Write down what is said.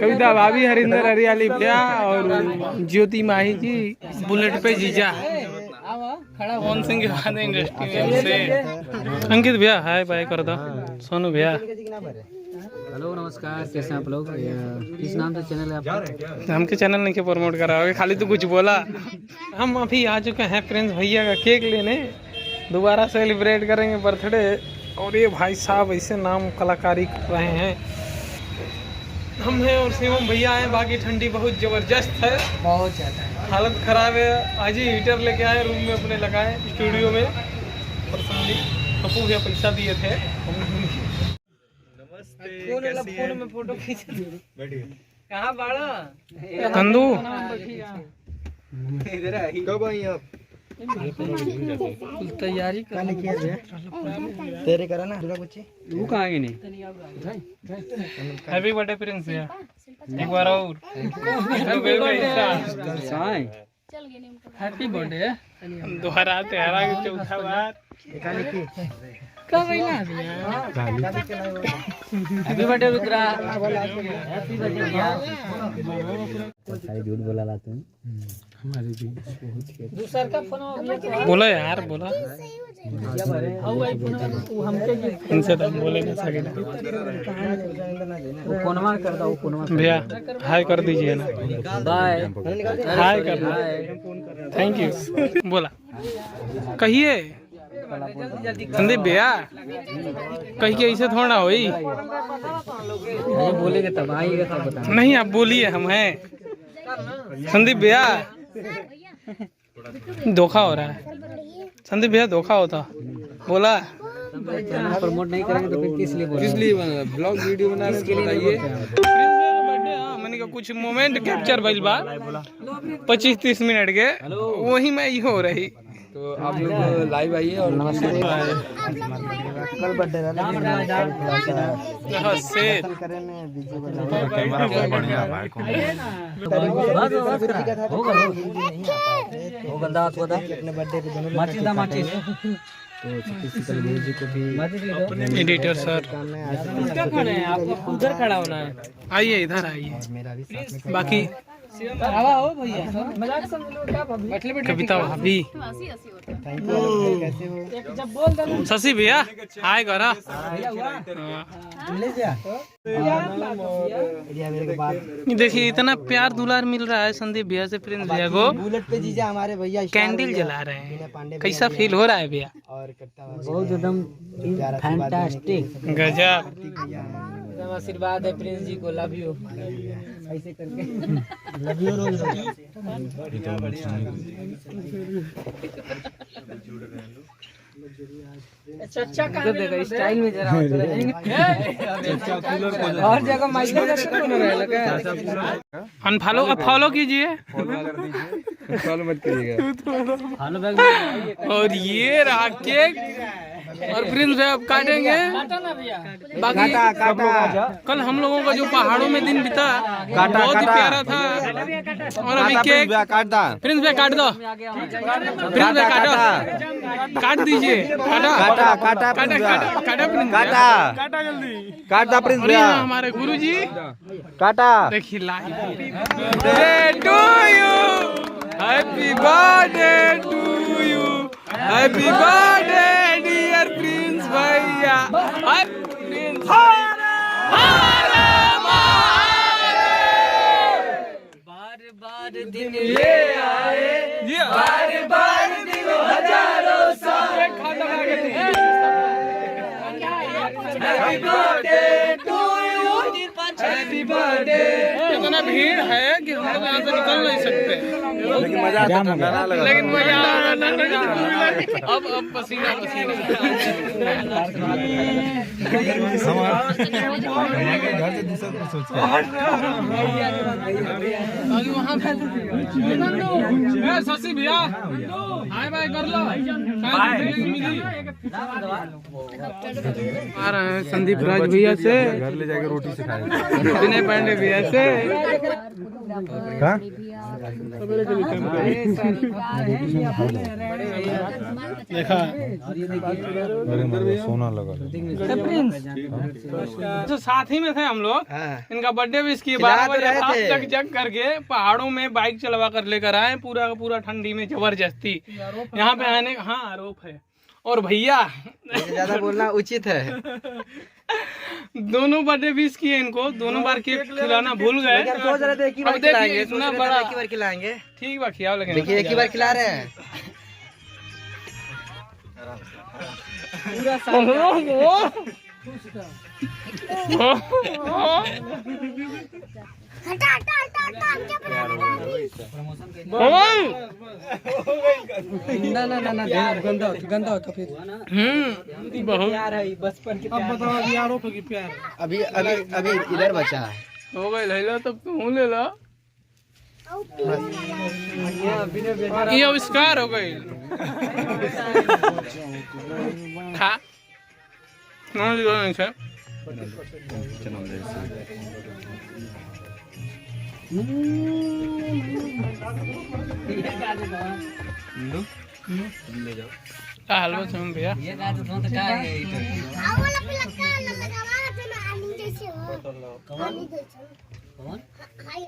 कविता भाभी, हरिंदर हरियाली भैया और ज्योति माही जी बुलेट पे जीजा मोहन सिंह इंडस्ट्री से अंकित भैया हाय बाय कर दो। सोनू भैया हेलो नमस्कार, कैसे हैं आप लोग? किस नाम से चैनल है आपका? हमके चैनल नहीं के प्रमोट कराओगे, खाली तो कुछ बोला। हम अभी आ चुके हैं प्रिंस भैया का केक लेने, दोबारा सेलिब्रेट करेंगे बर्थडे। और ये भाई साहब ऐसे नाम कलाकारी कर रहे हैं। हम हैं और शिवम भैया हैं, बाकी ठंडी बहुत ज़बरदस्त है, बहुत ज़्यादा है, हालत ख़राब है। आज ही हीटर लेके आए, रूम में अपने लगाए स्टूडियो में। पर्सनली पप्पू भैया पैसा दिए थे। फोन में फोटो खींच कहाँ बाड़ा कंदू कब आई आप? तैयारी काले किया है तेरे करा ना दूसरा कुछ तू कहाँ आगे नहीं? हैप्पी बर्थडे प्रिंस भैया, एक बार और हैप्पी बर्थडे दोहरा तेरा की चौथा बार काले की कब आईना happy birthday Rudra, happy birthday भैया। सारी झूठ बोला ला तुम हमारी भी दूसरा का फोन बोला यार, बोला इनसे तो बोले नहीं सके। वो फोनवा कर दो, फोनवा भैया हाय कर दीजिए ना, बाय हाय कर दो, थैंक यू। बोला कहिए संदीप भैया, कहिए ऐसे थोड़ा होई, बोलेंगे तब आएगा तब बता। नहीं आप बोलिए, हम हैं संदीप भैया। धोखा हो रहा है संदीप भैया, धोखा होता बोला। प्रमोट नहीं करेंगे तो फिर किस लिए बोल? किस लिए ब्लॉग वीडियो बना रहे हैं बताइए। मैंने कहा कुछ मोमेंट कैप्चर भइल बा 25-30 मिनट के, वही में ही हो रही। तो आप लोग लाइव आइए और नमस्कार। कल बर्थडे एडिटर सर उधर खड़ा होना है, आइए इधर आइए। बाकी कविता भाभी, शशि भैया हाय करा। देखिए इतना प्यार दुलार मिल रहा है संदीप भैया से प्रिंस भैया को। बुलेट पे जीजा हमारे भैया कैंडल जला रहे हैं, कैसा फील हो रहा है भैया? और बहुत एकदम फैंटास्टिक गजब। आशीर्वाद है प्रिंस जी को, लव यू ऐसे करके लव यू रोज चचा का देखो स्टाइल में जरा और जगह माइक्रोफोन रहेगा। अनफॉलो फॉलो कीजिए, फॉलो मत करिएगा। और ये रहा केक, और प्रिंस भाई अब काटेंगे। बाकी कल हम लोगों का जो पहाड़ों में दिन बीता बहुत ही प्यारा था। और अभी केक प्रिंस भाई काट दो, प्रिंस भाई काटो, काट दीजिए, काटा जल्दी काटा प्रिंस भैया। हमारे गुरुजी काटा देखिए live to you, happy birthday to you, happy birthday dear prince भैया। प्रिंस बार बार दिन ले आए, बार बार दिन हजारों साल। Happy birthday to you, happy birthday. इतना भीड़ है कि हम लोग यहाँ से निकल नहीं सकते, लेकिन मजा आता था, लेकिन मजा आ रहा था। अब पसीना पसीना। घर से दूसरा कुछ सोच शशि भैया हाय बाय कर लो। आ रहे हैं संदीप राज भैया से, घर ले जाके रोटी से खाएंगे। विनय पांडे भैया से, सोना लगा तो साथ ही में थे हम लोग। इनका बर्थडे भी इसकी 12 बजे रात तक जग करके पहाड़ों में बाइक चलवा कर लेकर आए, पूरा का पूरा ठंडी में जबरदस्ती यहाँ पे आने का। हाँ आरोप है। और भैया ज्यादा बोलना उचित है। दोनों बर्थडे विश किए इनको, दोनों बार केक खिलाना भूल गए। सोच रहे थे एक ही बार अब देखिए खिलाएंगे, इतना बड़ा एक ही बार खिलाएंगे। ठीक बा खिलाओ, लेकिन देखिए एक ही बार खिला रहे हैं। ना गंदा होता फिर। बहुत बचपन के अब बताओ अभी आरोप है कि प्यार अभी अभी अभी इधर बचा है। हो गए ले लो, तब तुम ले लो। ये आविष्कार हो गई। खा नहीं है हलवा सुन भैया। ये का तो का है। आवला पिलका लगा वाला पे आनी जैसे हो आनी जैसे